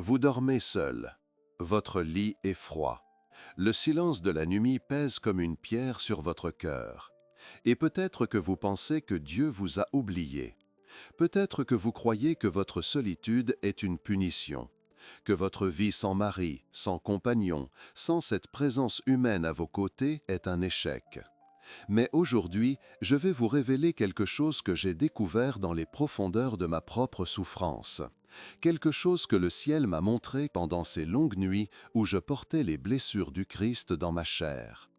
Vous dormez seul. Votre lit est froid. Le silence de la nuit pèse comme une pierre sur votre cœur. Et peut-être que vous pensez que Dieu vous a oublié. Peut-être que vous croyez que votre solitude est une punition, que votre vie sans mari, sans compagnon, sans cette présence humaine à vos côtés est un échec. Mais aujourd'hui, je vais vous révéler quelque chose que j'ai découvert dans les profondeurs de ma propre souffrance. Quelque chose que le ciel m'a montré pendant ces longues nuits où je portais les blessures du Christ dans ma chair.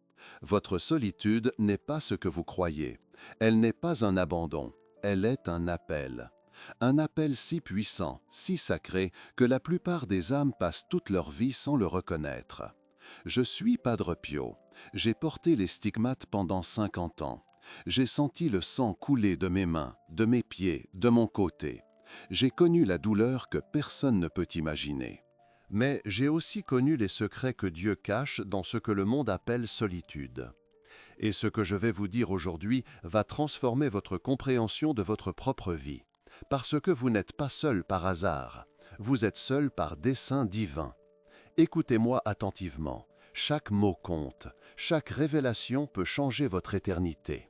Votre solitude n'est pas ce que vous croyez. Elle n'est pas un abandon. Elle est un appel. Un appel si puissant, si sacré, que la plupart des âmes passent toute leur vie sans le reconnaître. Je suis Padre Pio. J'ai porté les stigmates pendant 50 ans. J'ai senti le sang couler de mes mains, de mes pieds, de mon côté. J'ai connu la douleur que personne ne peut imaginer. Mais j'ai aussi connu les secrets que Dieu cache dans ce que le monde appelle solitude. Et ce que je vais vous dire aujourd'hui va transformer votre compréhension de votre propre vie. Parce que vous n'êtes pas seul par hasard. Vous êtes seul par dessein divin. Écoutez-moi attentivement. Chaque mot compte. Chaque révélation peut changer votre éternité.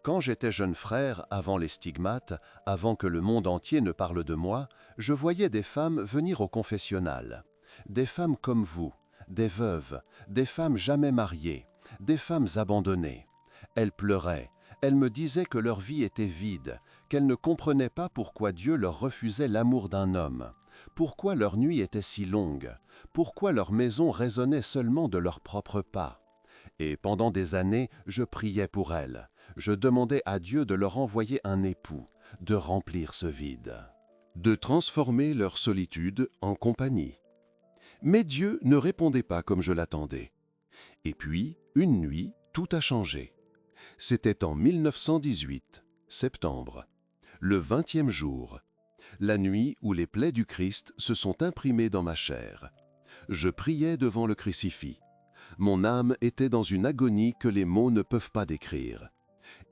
Quand j'étais jeune frère, avant les stigmates, avant que le monde entier ne parle de moi, je voyais des femmes venir au confessionnal. Des femmes comme vous, des veuves, des femmes jamais mariées, des femmes abandonnées. Elles pleuraient, elles me disaient que leur vie était vide, qu'elles ne comprenaient pas pourquoi Dieu leur refusait l'amour d'un homme, pourquoi leur nuit était si longue, pourquoi leur maison résonnait seulement de leurs propres pas. Et pendant des années, je priais pour elles. Je demandais à Dieu de leur envoyer un époux, de remplir ce vide, de transformer leur solitude en compagnie. Mais Dieu ne répondait pas comme je l'attendais. Et puis, une nuit, tout a changé. C'était en 1918, septembre, le 20e jour, la nuit où les plaies du Christ se sont imprimées dans ma chair. Je priais devant le crucifix. Mon âme était dans une agonie que les mots ne peuvent pas décrire.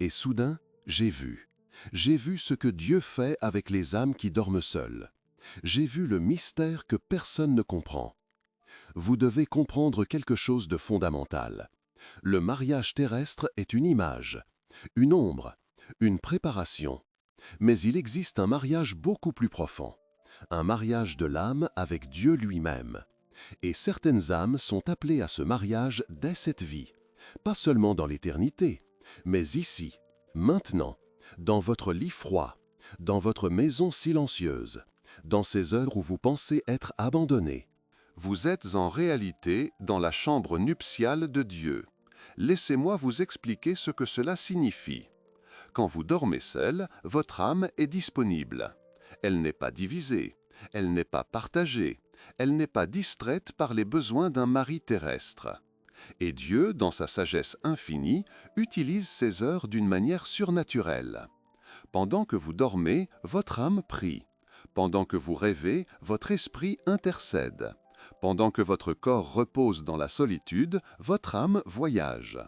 Et soudain, j'ai vu ce que Dieu fait avec les âmes qui dorment seules. J'ai vu le mystère que personne ne comprend. Vous devez comprendre quelque chose de fondamental. Le mariage terrestre est une image, une ombre, une préparation. Mais il existe un mariage beaucoup plus profond, un mariage de l'âme avec Dieu lui-même. Et certaines âmes sont appelées à ce mariage dès cette vie, pas seulement dans l'éternité, mais ici, maintenant, dans votre lit froid, dans votre maison silencieuse, dans ces heures où vous pensez être abandonné. Vous êtes en réalité dans la chambre nuptiale de Dieu. Laissez-moi vous expliquer ce que cela signifie. Quand vous dormez seul, votre âme est disponible. Elle n'est pas divisée, elle n'est pas partagée, elle n'est pas distraite par les besoins d'un mari terrestre. Et Dieu, dans sa sagesse infinie, utilise ces heures d'une manière surnaturelle. Pendant que vous dormez, votre âme prie. Pendant que vous rêvez, votre esprit intercède. Pendant que votre corps repose dans la solitude, votre âme voyage.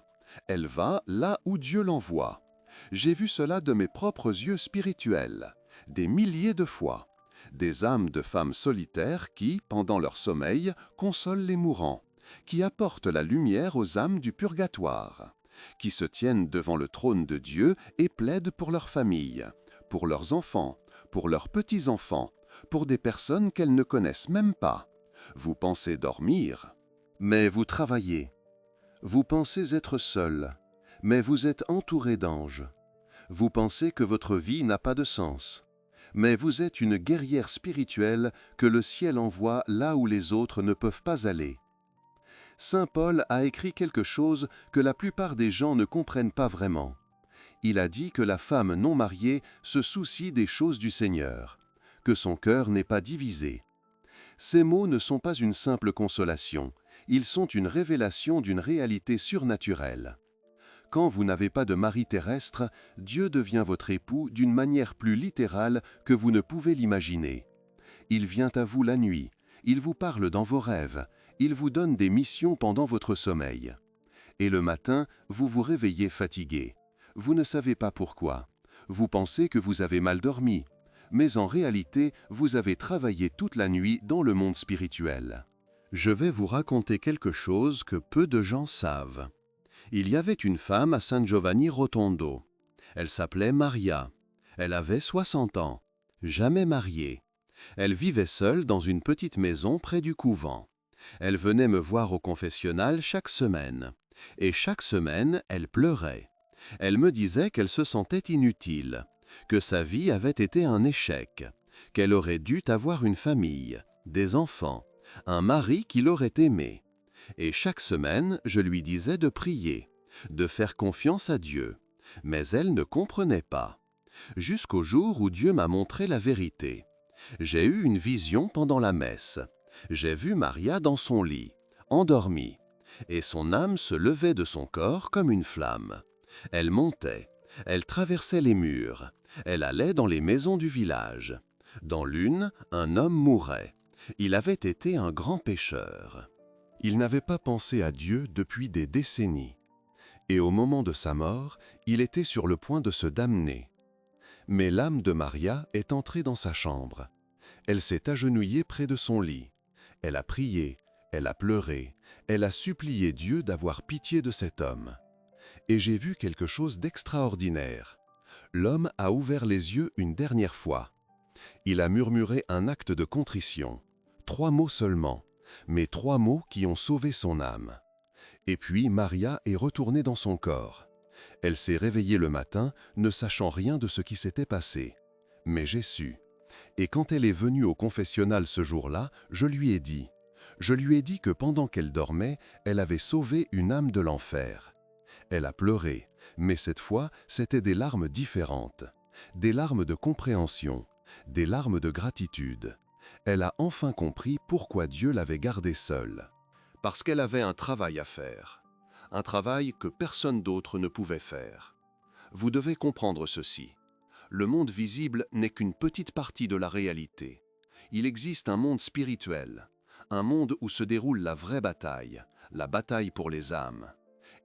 Elle va là où Dieu l'envoie. J'ai vu cela de mes propres yeux spirituels, des milliers de fois. Des âmes de femmes solitaires qui, pendant leur sommeil, consolent les mourants, qui apportent la lumière aux âmes du purgatoire, qui se tiennent devant le trône de Dieu et plaident pour leur famille, pour leurs enfants, pour leurs petits-enfants, pour des personnes qu'elles ne connaissent même pas. Vous pensez dormir, mais vous travaillez. Vous pensez être seul, mais vous êtes entouré d'anges. Vous pensez que votre vie n'a pas de sens, mais vous êtes une guerrière spirituelle que le ciel envoie là où les autres ne peuvent pas aller. Saint Paul a écrit quelque chose que la plupart des gens ne comprennent pas vraiment. Il a dit que la femme non mariée se soucie des choses du Seigneur, que son cœur n'est pas divisé. Ces mots ne sont pas une simple consolation, ils sont une révélation d'une réalité surnaturelle. Quand vous n'avez pas de mari terrestre, Dieu devient votre époux d'une manière plus littérale que vous ne pouvez l'imaginer. Il vient à vous la nuit, il vous parle dans vos rêves, il vous donne des missions pendant votre sommeil. Et le matin, vous vous réveillez fatigué. Vous ne savez pas pourquoi. Vous pensez que vous avez mal dormi. mais en réalité, vous avez travaillé toute la nuit dans le monde spirituel. Je vais vous raconter quelque chose que peu de gens savent. Il y avait une femme à San Giovanni Rotondo. Elle s'appelait Maria. Elle avait 60 ans, jamais mariée. Elle vivait seule dans une petite maison près du couvent. Elle venait me voir au confessionnal chaque semaine. Et chaque semaine, elle pleurait. Elle me disait qu'elle se sentait inutile, que sa vie avait été un échec, qu'elle aurait dû avoir une famille, des enfants, un mari qui l'aurait aimée. Et chaque semaine, je lui disais de prier, de faire confiance à Dieu. Mais elle ne comprenait pas. Jusqu'au jour où Dieu m'a montré la vérité. J'ai eu une vision pendant la messe. J'ai vu Maria dans son lit, endormie, et son âme se levait de son corps comme une flamme. Elle montait, elle traversait les murs, elle allait dans les maisons du village. Dans l'une, un homme mourait. Il avait été un grand pécheur. Il n'avait pas pensé à Dieu depuis des décennies. Et au moment de sa mort, il était sur le point de se damner. Mais l'âme de Maria est entrée dans sa chambre. Elle s'est agenouillée près de son lit. Elle a prié, elle a pleuré, elle a supplié Dieu d'avoir pitié de cet homme. Et j'ai vu quelque chose d'extraordinaire. L'homme a ouvert les yeux une dernière fois. Il a murmuré un acte de contrition. 3 mots seulement, mais 3 mots qui ont sauvé son âme. Et puis Maria est retournée dans son corps. Elle s'est réveillée le matin, ne sachant rien de ce qui s'était passé. Mais j'ai su. Et quand elle est venue au confessionnal ce jour-là, je lui ai dit que pendant qu'elle dormait, elle avait sauvé une âme de l'enfer. Elle a pleuré, mais cette fois, c'était des larmes différentes, des larmes de compréhension, des larmes de gratitude. Elle a enfin compris pourquoi Dieu l'avait gardée seule. Parce qu'elle avait un travail à faire, un travail que personne d'autre ne pouvait faire. Vous devez comprendre ceci. Le monde visible n'est qu'une petite partie de la réalité. Il existe un monde spirituel, un monde où se déroule la vraie bataille, la bataille pour les âmes.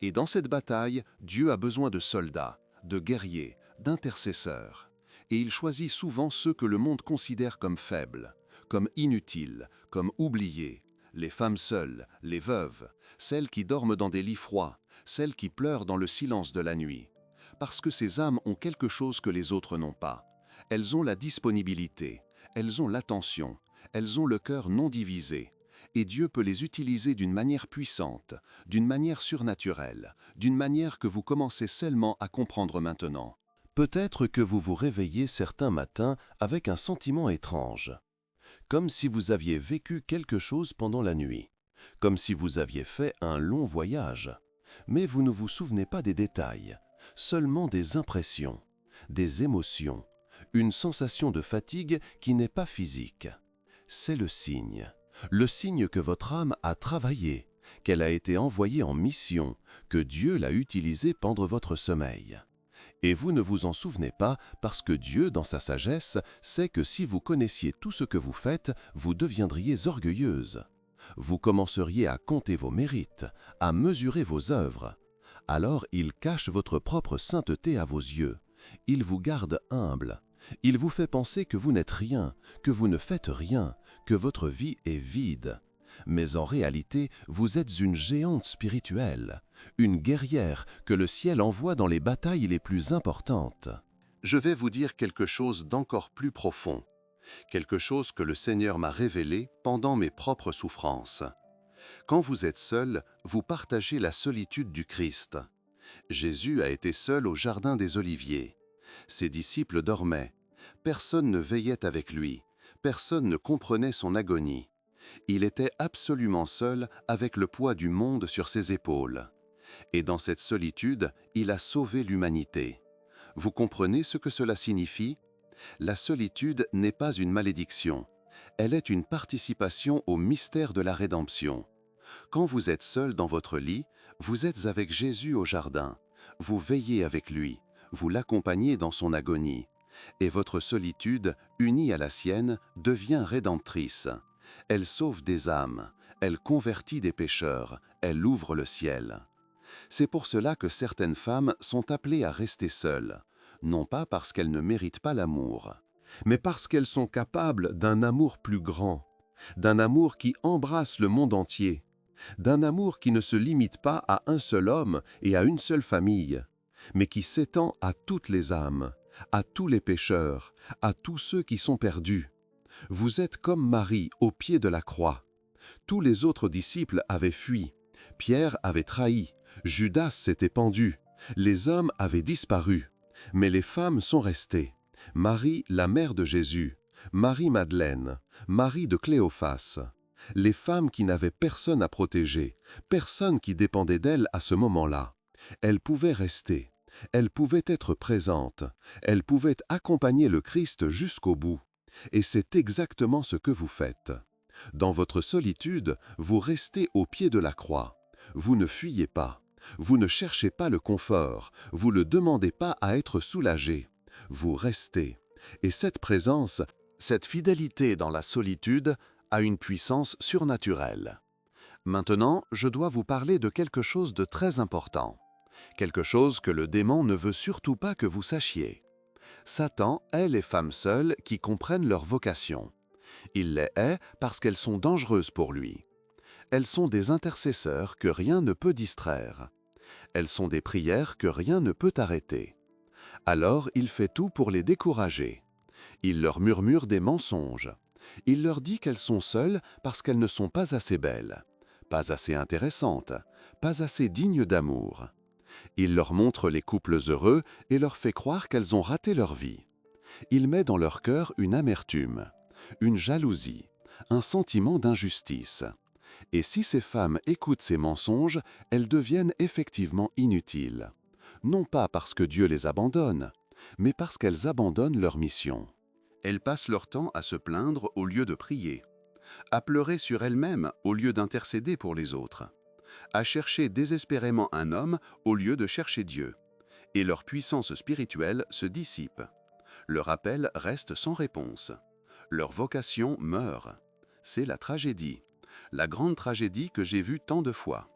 Et dans cette bataille, Dieu a besoin de soldats, de guerriers, d'intercesseurs. Et il choisit souvent ceux que le monde considère comme faibles, comme inutiles, comme oubliés. Les femmes seules, les veuves, celles qui dorment dans des lits froids, celles qui pleurent dans le silence de la nuit. Parce que ces âmes ont quelque chose que les autres n'ont pas. Elles ont la disponibilité, elles ont l'attention, elles ont le cœur non divisé. Et Dieu peut les utiliser d'une manière puissante, d'une manière surnaturelle, d'une manière que vous commencez seulement à comprendre maintenant. Peut-être que vous vous réveillez certains matins avec un sentiment étrange, comme si vous aviez vécu quelque chose pendant la nuit, comme si vous aviez fait un long voyage, mais vous ne vous souvenez pas des détails, seulement des impressions, des émotions, une sensation de fatigue qui n'est pas physique. C'est le signe que votre âme a travaillé, qu'elle a été envoyée en mission, que Dieu l'a utilisée pendant votre sommeil. Et vous ne vous en souvenez pas parce que Dieu, dans sa sagesse, sait que si vous connaissiez tout ce que vous faites, vous deviendriez orgueilleuse. Vous commenceriez à compter vos mérites, à mesurer vos œuvres. Alors il cache votre propre sainteté à vos yeux. Il vous garde humble. Il vous fait penser que vous n'êtes rien, que vous ne faites rien, que votre vie est vide. Mais en réalité, vous êtes une géante spirituelle, une guerrière que le ciel envoie dans les batailles les plus importantes. Je vais vous dire quelque chose d'encore plus profond, quelque chose que le Seigneur m'a révélé pendant mes propres souffrances. Quand vous êtes seul, vous partagez la solitude du Christ. Jésus a été seul au jardin des Oliviers. Ses disciples dormaient. Personne ne veillait avec lui. Personne ne comprenait son agonie. Il était absolument seul avec le poids du monde sur ses épaules. Et dans cette solitude, il a sauvé l'humanité. Vous comprenez ce que cela signifie? La solitude n'est pas une malédiction. Elle est une participation au mystère de la rédemption. Quand vous êtes seul dans votre lit, vous êtes avec Jésus au jardin. Vous veillez avec lui, vous l'accompagnez dans son agonie. Et votre solitude, unie à la sienne, devient rédemptrice. Elle sauve des âmes, elle convertit des pécheurs, elle ouvre le ciel. C'est pour cela que certaines femmes sont appelées à rester seules, non pas parce qu'elles ne méritent pas l'amour, mais parce qu'elles sont capables d'un amour plus grand, d'un amour qui embrasse le monde entier, d'un amour qui ne se limite pas à un seul homme et à une seule famille, mais qui s'étend à toutes les âmes, à tous les pécheurs, à tous ceux qui sont perdus. Vous êtes comme Marie au pied de la croix. Tous les autres disciples avaient fui. Pierre avait trahi. Judas s'était pendu. Les hommes avaient disparu. Mais les femmes sont restées. Marie, la mère de Jésus. Marie-Madeleine. Marie de Cléophas. Les femmes qui n'avaient personne à protéger, personne qui dépendait d'elles à ce moment-là. Elles pouvaient rester. Elles pouvaient être présentes. Elles pouvaient accompagner le Christ jusqu'au bout. Et c'est exactement ce que vous faites. Dans votre solitude, vous restez au pied de la croix. Vous ne fuyez pas. Vous ne cherchez pas le confort. Vous ne demandez pas à être soulagé. Vous restez. Et cette présence, cette fidélité dans la solitude a une puissance surnaturelle. Maintenant, je dois vous parler de quelque chose de très important. Quelque chose que le démon ne veut surtout pas que vous sachiez. Satan hait les femmes seules qui comprennent leur vocation. Il les hait parce qu'elles sont dangereuses pour lui. Elles sont des intercesseurs que rien ne peut distraire. Elles sont des prières que rien ne peut arrêter. Alors il fait tout pour les décourager. Il leur murmure des mensonges. Il leur dit qu'elles sont seules parce qu'elles ne sont pas assez belles, pas assez intéressantes, pas assez dignes d'amour. Il leur montre les couples heureux et leur fait croire qu'elles ont raté leur vie. Il met dans leur cœur une amertume, une jalousie, un sentiment d'injustice. Et si ces femmes écoutent ces mensonges, elles deviennent effectivement inutiles. Non pas parce que Dieu les abandonne, mais parce qu'elles abandonnent leur mission. Elles passent leur temps à se plaindre au lieu de prier, à pleurer sur elles-mêmes au lieu d'intercéder pour les autres, à chercher désespérément un homme au lieu de chercher Dieu. Et leur puissance spirituelle se dissipe. Leur appel reste sans réponse. Leur vocation meurt. C'est la tragédie. La grande tragédie que j'ai vue tant de fois.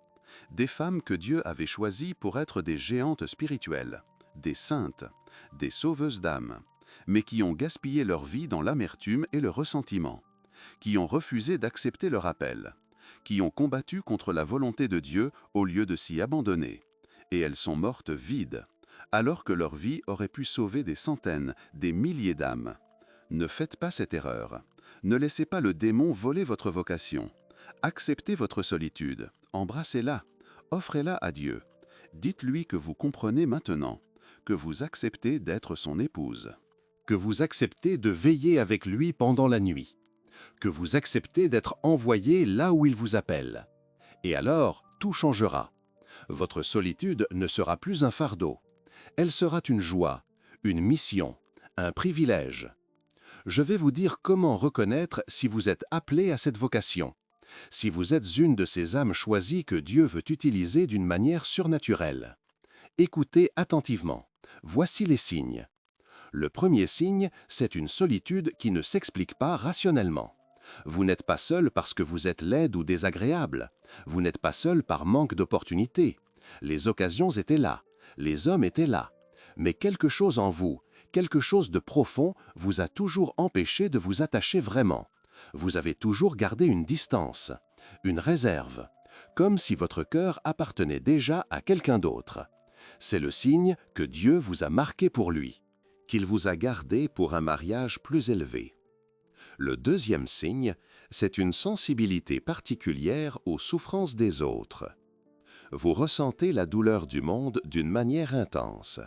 Des femmes que Dieu avait choisies pour être des géantes spirituelles, des saintes, des sauveuses d'âmes, mais qui ont gaspillé leur vie dans l'amertume et le ressentiment, qui ont refusé d'accepter leur appel, qui ont combattu contre la volonté de Dieu au lieu de s'y abandonner. Et elles sont mortes vides, alors que leur vie aurait pu sauver des centaines, des milliers d'âmes. Ne faites pas cette erreur. Ne laissez pas le démon voler votre vocation. Acceptez votre solitude, embrassez-la, offrez-la à Dieu. Dites-lui que vous comprenez maintenant, que vous acceptez d'être son épouse, que vous acceptez de veiller avec lui pendant la nuit, que vous acceptez d'être envoyé là où il vous appelle. Et alors, tout changera. Votre solitude ne sera plus un fardeau. Elle sera une joie, une mission, un privilège. Je vais vous dire comment reconnaître si vous êtes appelé à cette vocation, si vous êtes une de ces âmes choisies que Dieu veut utiliser d'une manière surnaturelle. Écoutez attentivement. Voici les signes. Le premier signe, c'est une solitude qui ne s'explique pas rationnellement. Vous n'êtes pas seul parce que vous êtes laide ou désagréable. Vous n'êtes pas seul par manque d'opportunités. Les occasions étaient là, les hommes étaient là. Mais quelque chose en vous, quelque chose de profond, vous a toujours empêché de vous attacher vraiment. Vous avez toujours gardé une distance, une réserve, comme si votre cœur appartenait déjà à quelqu'un d'autre. C'est le signe que Dieu vous a marqué pour lui, qu'il vous a gardé pour un mariage plus élevé. Le deuxième signe, c'est une sensibilité particulière aux souffrances des autres. Vous ressentez la douleur du monde d'une manière intense.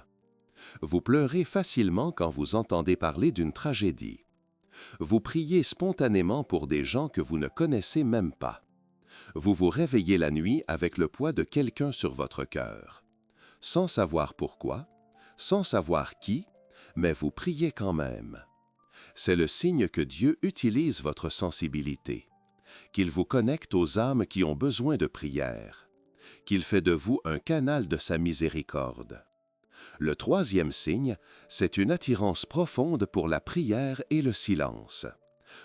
Vous pleurez facilement quand vous entendez parler d'une tragédie. Vous priez spontanément pour des gens que vous ne connaissez même pas. Vous vous réveillez la nuit avec le poids de quelqu'un sur votre cœur. Sans savoir pourquoi, sans savoir qui, mais vous priez quand même. C'est le signe que Dieu utilise votre sensibilité, qu'il vous connecte aux âmes qui ont besoin de prière, qu'il fait de vous un canal de sa miséricorde. Le troisième signe, c'est une attirance profonde pour la prière et le silence.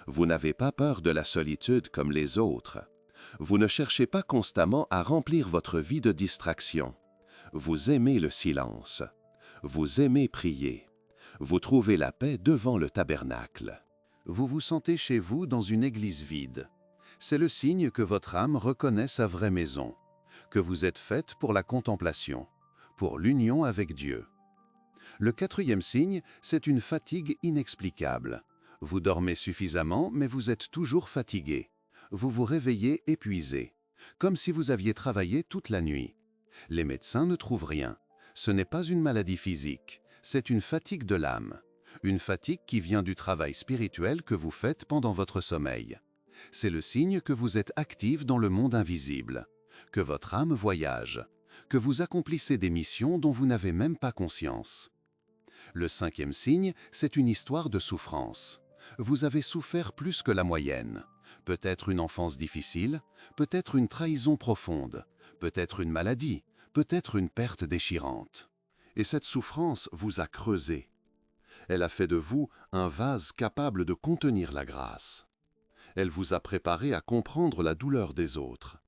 Vous n'avez pas peur de la solitude comme les autres. Vous ne cherchez pas constamment à remplir votre vie de distractions. Vous aimez le silence. Vous aimez prier. Vous trouvez la paix devant le tabernacle. Vous vous sentez chez vous dans une église vide. C'est le signe que votre âme reconnaît sa vraie maison, que vous êtes faite pour la contemplation, pour l'union avec Dieu. Le quatrième signe, c'est une fatigue inexplicable. Vous dormez suffisamment, mais vous êtes toujours fatigué. Vous vous réveillez épuisé, comme si vous aviez travaillé toute la nuit. Les médecins ne trouvent rien. Ce n'est pas une maladie physique, c'est une fatigue de l'âme. Une fatigue qui vient du travail spirituel que vous faites pendant votre sommeil. C'est le signe que vous êtes actif dans le monde invisible, que votre âme voyage, que vous accomplissez des missions dont vous n'avez même pas conscience. Le cinquième signe, c'est une histoire de souffrance. Vous avez souffert plus que la moyenne. Peut-être une enfance difficile, peut-être une trahison profonde, peut-être une maladie, peut-être une perte déchirante. Et cette souffrance vous a creusé. Elle a fait de vous un vase capable de contenir la grâce. Elle vous a préparé à comprendre la douleur des autres.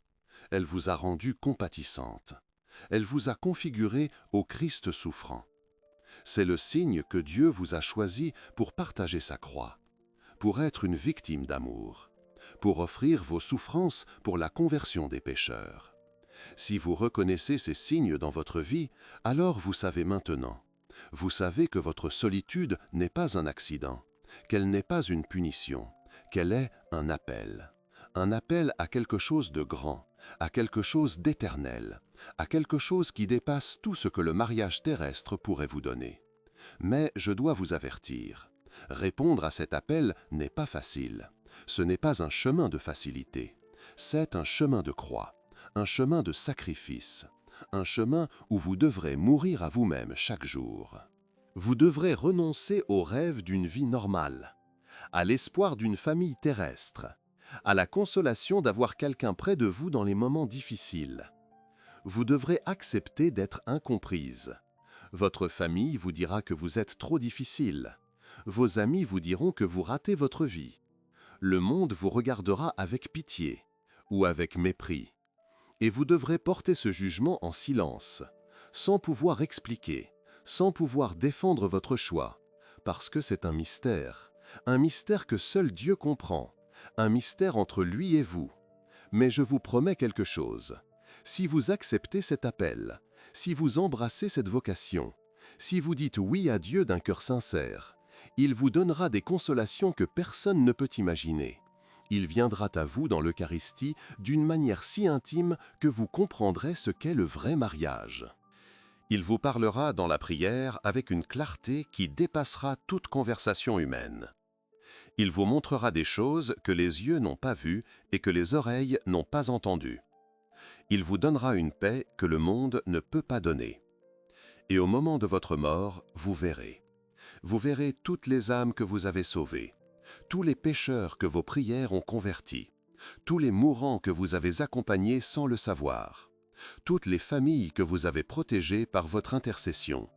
Elle vous a rendu compatissante. Elle vous a configuré au Christ souffrant. C'est le signe que Dieu vous a choisi pour partager sa croix, pour être une victime d'amour, pour offrir vos souffrances pour la conversion des pécheurs. Si vous reconnaissez ces signes dans votre vie, alors vous savez maintenant. Vous savez que votre solitude n'est pas un accident, qu'elle n'est pas une punition, qu'elle est un appel à quelque chose de grand, à quelque chose d'éternel, à quelque chose qui dépasse tout ce que le mariage terrestre pourrait vous donner. Mais je dois vous avertir, répondre à cet appel n'est pas facile. Ce n'est pas un chemin de facilité, c'est un chemin de croix, un chemin de sacrifice, un chemin où vous devrez mourir à vous-même chaque jour. Vous devrez renoncer au rêve d'une vie normale, à l'espoir d'une famille terrestre, à la consolation d'avoir quelqu'un près de vous dans les moments difficiles. Vous devrez accepter d'être incomprise. Votre famille vous dira que vous êtes trop difficile. Vos amis vous diront que vous ratez votre vie. Le monde vous regardera avec pitié ou avec mépris. Et vous devrez porter ce jugement en silence, sans pouvoir expliquer, sans pouvoir défendre votre choix, parce que c'est un mystère que seul Dieu comprend, un mystère entre lui et vous. Mais je vous promets quelque chose. Si vous acceptez cet appel, si vous embrassez cette vocation, si vous dites oui à Dieu d'un cœur sincère, il vous donnera des consolations que personne ne peut imaginer. Il viendra à vous dans l'Eucharistie d'une manière si intime que vous comprendrez ce qu'est le vrai mariage. Il vous parlera dans la prière avec une clarté qui dépassera toute conversation humaine. Il vous montrera des choses que les yeux n'ont pas vues et que les oreilles n'ont pas entendues. Il vous donnera une paix que le monde ne peut pas donner. Et au moment de votre mort, vous verrez. Vous verrez toutes les âmes que vous avez sauvées, tous les pécheurs que vos prières ont convertis, tous les mourants que vous avez accompagnés sans le savoir, toutes les familles que vous avez protégées par votre intercession.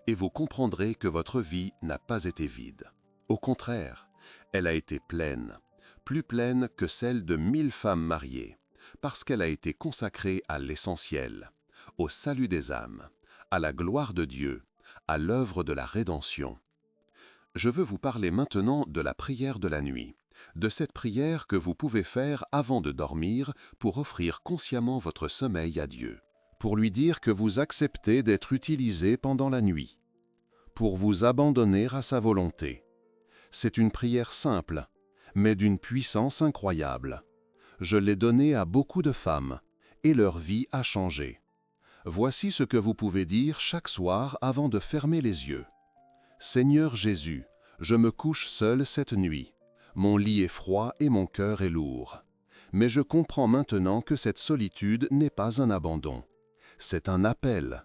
Et vous comprendrez que votre vie n'a pas été vide. Au contraire, elle a été pleine, plus pleine que celle de 1000 femmes mariées, parce qu'elle a été consacrée à l'essentiel, au salut des âmes, à la gloire de Dieu, à l'œuvre de la rédemption. Je veux vous parler maintenant de la prière de la nuit, de cette prière que vous pouvez faire avant de dormir pour offrir consciemment votre sommeil à Dieu, pour lui dire que vous acceptez d'être utilisé pendant la nuit, pour vous abandonner à sa volonté. C'est une prière simple, mais d'une puissance incroyable. Je l'ai donnée à beaucoup de femmes, et leur vie a changé. Voici ce que vous pouvez dire chaque soir avant de fermer les yeux. Seigneur Jésus, je me couche seul cette nuit. Mon lit est froid et mon cœur est lourd. Mais je comprends maintenant que cette solitude n'est pas un abandon. C'est un appel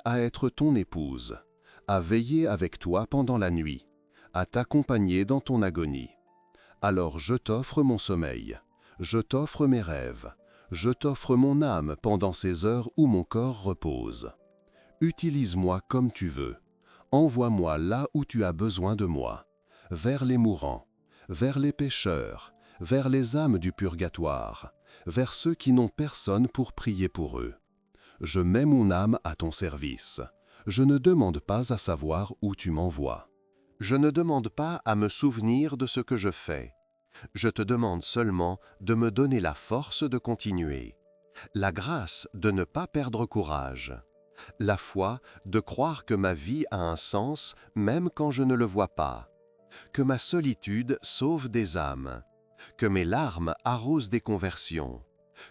à être ton épouse, à veiller avec toi pendant la nuit, à t'accompagner dans ton agonie. Alors je t'offre mon sommeil, je t'offre mes rêves, je t'offre mon âme pendant ces heures où mon corps repose. Utilise-moi comme tu veux. Envoie-moi là où tu as besoin de moi, vers les mourants, vers les pécheurs, vers les âmes du purgatoire, vers ceux qui n'ont personne pour prier pour eux. Je mets mon âme à ton service. Je ne demande pas à savoir où tu m'envoies. Je ne demande pas à me souvenir de ce que je fais. Je te demande seulement de me donner la force de continuer, la grâce de ne pas perdre courage, la foi de croire que ma vie a un sens même quand je ne le vois pas, que ma solitude sauve des âmes, que mes larmes arrosent des conversions,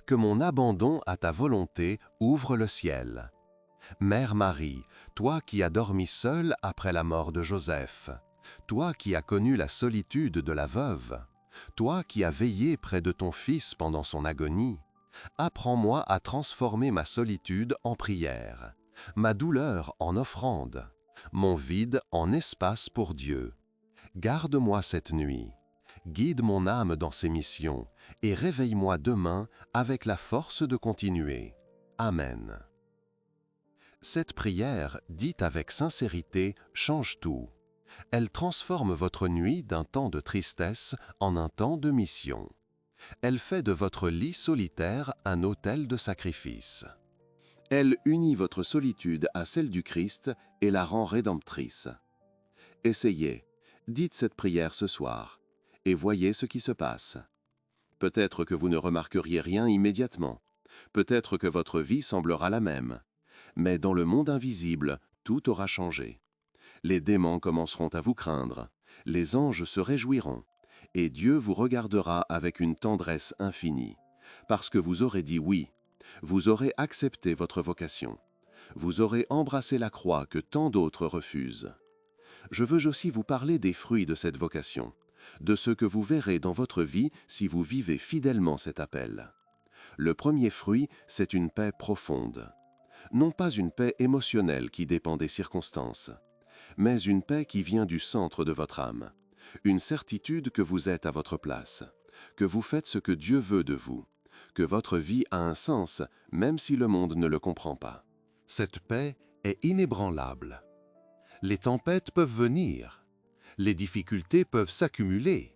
que mon abandon à ta volonté ouvre le ciel. Mère Marie, toi qui as dormi seule après la mort de Joseph, toi qui as connu la solitude de la veuve, toi qui as veillé près de ton fils pendant son agonie, apprends-moi à transformer ma solitude en prière, ma douleur en offrande, mon vide en espace pour Dieu. Garde-moi cette nuit, guide mon âme dans ses missions et réveille-moi demain avec la force de continuer. Amen. Cette prière, dite avec sincérité, change tout. Elle transforme votre nuit d'un temps de tristesse en un temps de mission. Elle fait de votre lit solitaire un autel de sacrifice. Elle unit votre solitude à celle du Christ et la rend rédemptrice. Essayez, dites cette prière ce soir, et voyez ce qui se passe. Peut-être que vous ne remarqueriez rien immédiatement. Peut-être que votre vie semblera la même. Mais dans le monde invisible, tout aura changé. Les démons commenceront à vous craindre, les anges se réjouiront, et Dieu vous regardera avec une tendresse infinie, parce que vous aurez dit oui, vous aurez accepté votre vocation, vous aurez embrassé la croix que tant d'autres refusent. Je veux aussi vous parler des fruits de cette vocation, de ce que vous verrez dans votre vie si vous vivez fidèlement cet appel. Le premier fruit, c'est une paix profonde. Non pas une paix émotionnelle qui dépend des circonstances, mais une paix qui vient du centre de votre âme, une certitude que vous êtes à votre place, que vous faites ce que Dieu veut de vous, que votre vie a un sens même si le monde ne le comprend pas. Cette paix est inébranlable. Les tempêtes peuvent venir, les difficultés peuvent s'accumuler,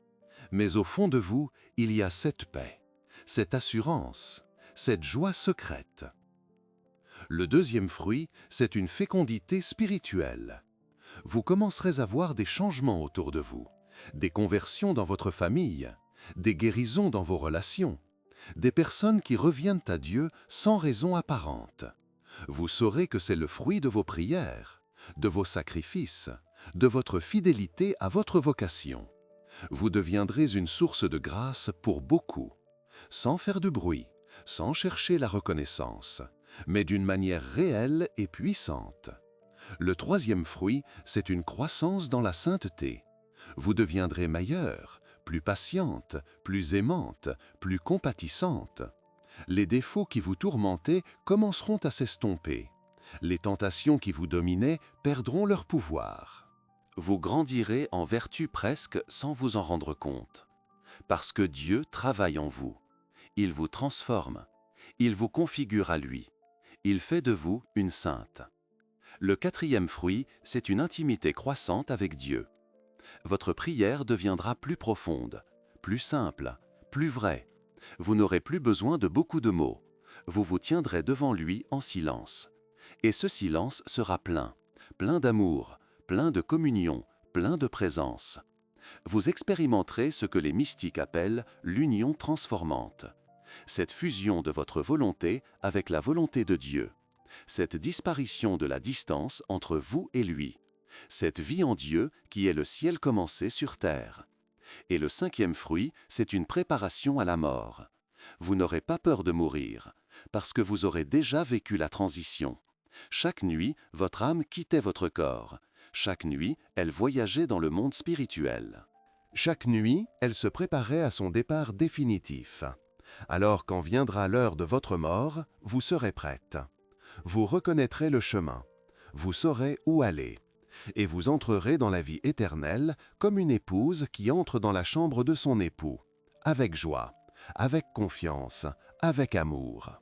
mais au fond de vous, il y a cette paix, cette assurance, cette joie secrète. Le deuxième fruit, c'est une fécondité spirituelle. Vous commencerez à voir des changements autour de vous, des conversions dans votre famille, des guérisons dans vos relations, des personnes qui reviennent à Dieu sans raison apparente. Vous saurez que c'est le fruit de vos prières, de vos sacrifices, de votre fidélité à votre vocation. Vous deviendrez une source de grâce pour beaucoup, sans faire de bruit, sans chercher la reconnaissance, mais d'une manière réelle et puissante. Le troisième fruit, c'est une croissance dans la sainteté. Vous deviendrez meilleure, plus patiente, plus aimante, plus compatissante. Les défauts qui vous tourmentaient commenceront à s'estomper. Les tentations qui vous dominaient perdront leur pouvoir. Vous grandirez en vertu presque sans vous en rendre compte. Parce que Dieu travaille en vous. Il vous transforme. Il vous configure à lui. Il fait de vous une sainte. Le quatrième fruit, c'est une intimité croissante avec Dieu. Votre prière deviendra plus profonde, plus simple, plus vraie. Vous n'aurez plus besoin de beaucoup de mots. Vous vous tiendrez devant lui en silence. Et ce silence sera plein, plein d'amour, plein de communion, plein de présence. Vous expérimenterez ce que les mystiques appellent l'union transformante. Cette fusion de votre volonté avec la volonté de Dieu. Cette disparition de la distance entre vous et lui. Cette vie en Dieu qui est le ciel commencé sur terre. Et le cinquième fruit, c'est une préparation à la mort. Vous n'aurez pas peur de mourir, parce que vous aurez déjà vécu la transition. Chaque nuit, votre âme quittait votre corps. Chaque nuit, elle voyageait dans le monde spirituel. Chaque nuit, elle se préparait à son départ définitif. Alors quand viendra l'heure de votre mort, vous serez prête. Vous reconnaîtrez le chemin, vous saurez où aller, et vous entrerez dans la vie éternelle comme une épouse qui entre dans la chambre de son époux, avec joie, avec confiance, avec amour.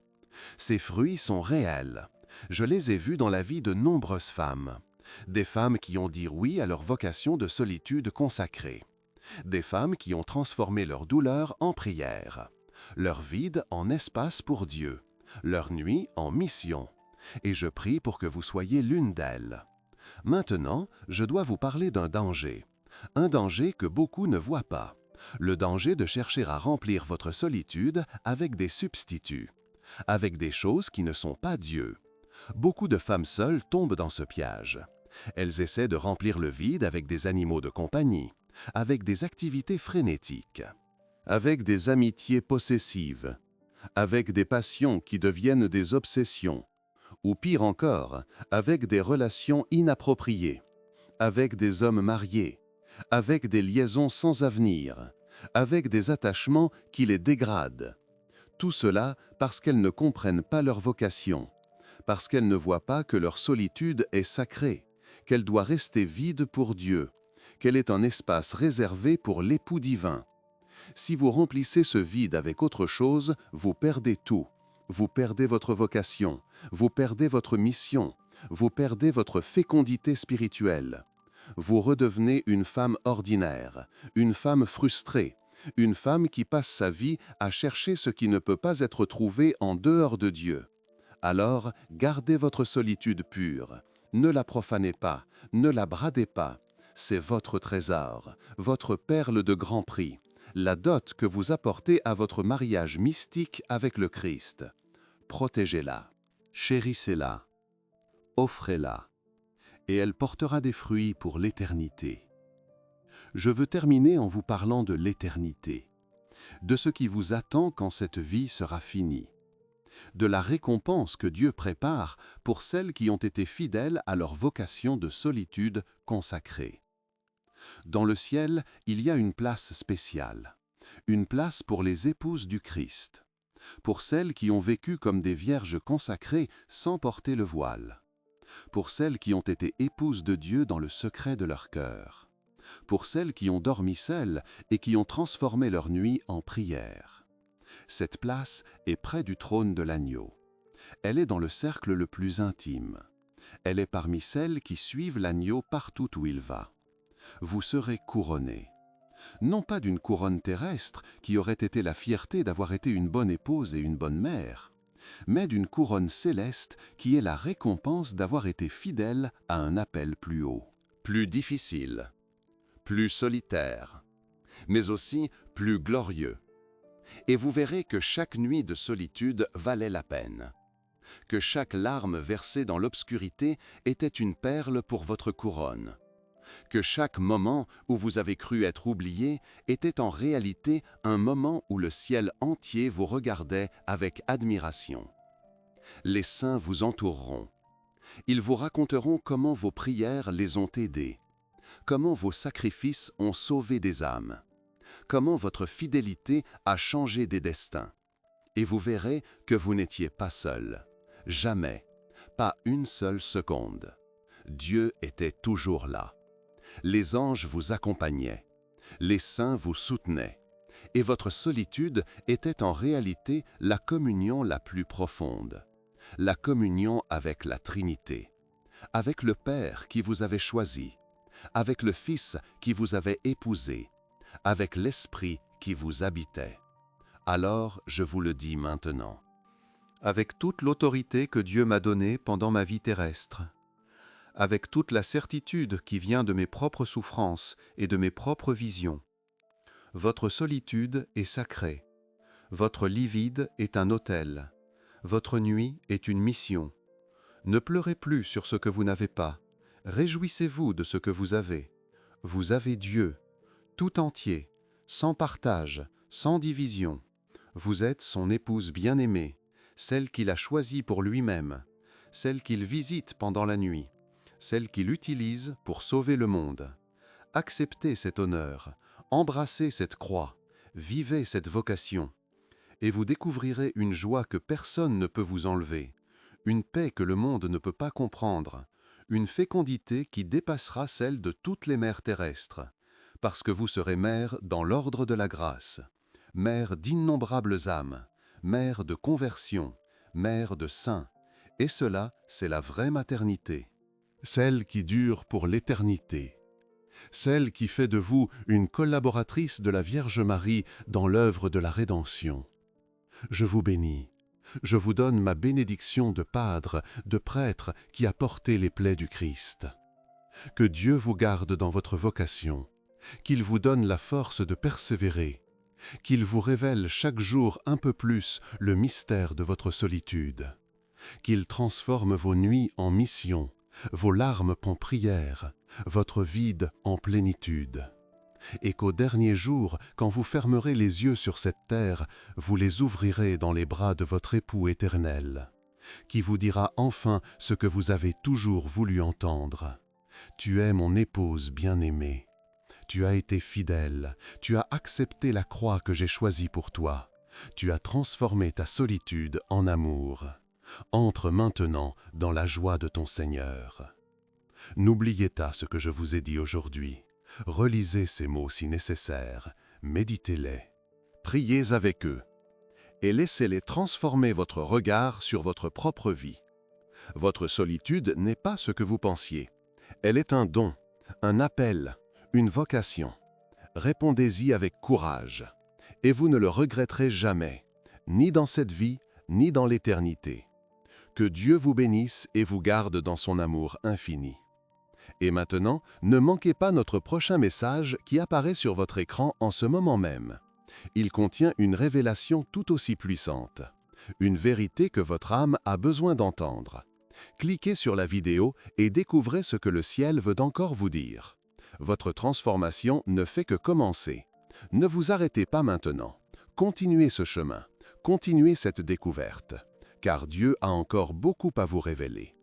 Ces fruits sont réels. Je les ai vus dans la vie de nombreuses femmes. Des femmes qui ont dit oui à leur vocation de solitude consacrée. Des femmes qui ont transformé leur douleur en prière, leur vide en espace pour Dieu, leur nuit en mission. et je prie pour que vous soyez l'une d'elles. Maintenant, je dois vous parler d'un danger que beaucoup ne voient pas, le danger de chercher à remplir votre solitude avec des substituts, avec des choses qui ne sont pas Dieu. Beaucoup de femmes seules tombent dans ce piège. Elles essaient de remplir le vide avec des animaux de compagnie, avec des activités frénétiques, avec des amitiés possessives, avec des passions qui deviennent des obsessions, ou pire encore, avec des relations inappropriées, avec des hommes mariés, avec des liaisons sans avenir, avec des attachements qui les dégradent. Tout cela parce qu'elles ne comprennent pas leur vocation, parce qu'elles ne voient pas que leur solitude est sacrée, qu'elle doit rester vide pour Dieu, qu'elle est un espace réservé pour l'époux divin. Si vous remplissez ce vide avec autre chose, vous perdez tout. Vous perdez votre vocation, vous perdez votre mission, vous perdez votre fécondité spirituelle. Vous redevenez une femme ordinaire, une femme frustrée, une femme qui passe sa vie à chercher ce qui ne peut pas être trouvé en dehors de Dieu. Alors, gardez votre solitude pure. Ne la profanez pas, ne la bradez pas. C'est votre trésor, votre perle de grand prix, la dot que vous apportez à votre mariage mystique avec le Christ. Protégez-la, chérissez-la, offrez-la, et elle portera des fruits pour l'éternité. Je veux terminer en vous parlant de l'éternité, de ce qui vous attend quand cette vie sera finie, de la récompense que Dieu prépare pour celles qui ont été fidèles à leur vocation de solitude consacrée. Dans le ciel, il y a une place spéciale, une place pour les épouses du Christ, pour celles qui ont vécu comme des vierges consacrées sans porter le voile, pour celles qui ont été épouses de Dieu dans le secret de leur cœur, pour celles qui ont dormi seules et qui ont transformé leur nuit en prière. Cette place est près du trône de l'agneau. Elle est dans le cercle le plus intime. Elle est parmi celles qui suivent l'agneau partout où il va. Vous serez couronnés. Non pas d'une couronne terrestre qui aurait été la fierté d'avoir été une bonne épouse et une bonne mère, mais d'une couronne céleste qui est la récompense d'avoir été fidèle à un appel plus haut, plus difficile, plus solitaire, mais aussi plus glorieux. Et vous verrez que chaque nuit de solitude valait la peine, que chaque larme versée dans l'obscurité était une perle pour votre couronne, que chaque moment où vous avez cru être oublié était en réalité un moment où le ciel entier vous regardait avec admiration. Les saints vous entoureront. Ils vous raconteront comment vos prières les ont aidés, comment vos sacrifices ont sauvé des âmes, comment votre fidélité a changé des destins. Et vous verrez que vous n'étiez pas seul, jamais, pas une seule seconde. Dieu était toujours là. Les anges vous accompagnaient, les saints vous soutenaient, et votre solitude était en réalité la communion la plus profonde, la communion avec la Trinité, avec le Père qui vous avait choisi, avec le Fils qui vous avait épousé, avec l'Esprit qui vous habitait. Alors, je vous le dis maintenant, avec toute l'autorité que Dieu m'a donnée pendant ma vie terrestre, avec toute la certitude qui vient de mes propres souffrances et de mes propres visions. Votre solitude est sacrée, votre lit vide est un autel, votre nuit est une mission. Ne pleurez plus sur ce que vous n'avez pas, réjouissez-vous de ce que vous avez. Vous avez Dieu, tout entier, sans partage, sans division. Vous êtes son épouse bien-aimée, celle qu'il a choisie pour lui-même, celle qu'il visite pendant la nuit, celle qu'il utilise pour sauver le monde. Acceptez cet honneur, embrassez cette croix, vivez cette vocation, et vous découvrirez une joie que personne ne peut vous enlever, une paix que le monde ne peut pas comprendre, une fécondité qui dépassera celle de toutes les mères terrestres, parce que vous serez mère dans l'ordre de la grâce, mère d'innombrables âmes, mère de conversion, mère de saints, et cela, c'est la vraie maternité. Celle qui dure pour l'éternité, celle qui fait de vous une collaboratrice de la Vierge Marie dans l'œuvre de la rédemption. Je vous bénis, Je vous donne ma bénédiction de padre, de prêtre qui a porté les plaies du Christ. Que Dieu vous garde dans votre vocation, qu'il vous donne la force de persévérer, qu'il vous révèle chaque jour un peu plus le mystère de votre solitude, qu'il transforme vos nuits en mission, vos larmes en prières, votre vide en plénitude, et qu'au dernier jour, quand vous fermerez les yeux sur cette terre, vous les ouvrirez dans les bras de votre époux éternel, qui vous dira enfin ce que vous avez toujours voulu entendre. Tu es mon épouse bien-aimée. Tu as été fidèle, tu as accepté la croix que j'ai choisie pour toi. Tu as transformé ta solitude en amour. Entre maintenant dans la joie de ton Seigneur. N'oubliez pas ce que je vous ai dit aujourd'hui. Relisez ces mots si nécessaires, méditez-les. Priez avec eux et laissez-les transformer votre regard sur votre propre vie. Votre solitude n'est pas ce que vous pensiez. Elle est un don, un appel, une vocation. Répondez-y avec courage, et vous ne le regretterez jamais, ni dans cette vie, ni dans l'éternité. Que Dieu vous bénisse et vous garde dans son amour infini. Et maintenant, ne manquez pas notre prochain message qui apparaît sur votre écran en ce moment même. Il contient une révélation tout aussi puissante, une vérité que votre âme a besoin d'entendre. Cliquez sur la vidéo et découvrez ce que le ciel veut encore vous dire. Votre transformation ne fait que commencer. Ne vous arrêtez pas maintenant. Continuez ce chemin, continuez cette découverte, car Dieu a encore beaucoup à vous révéler.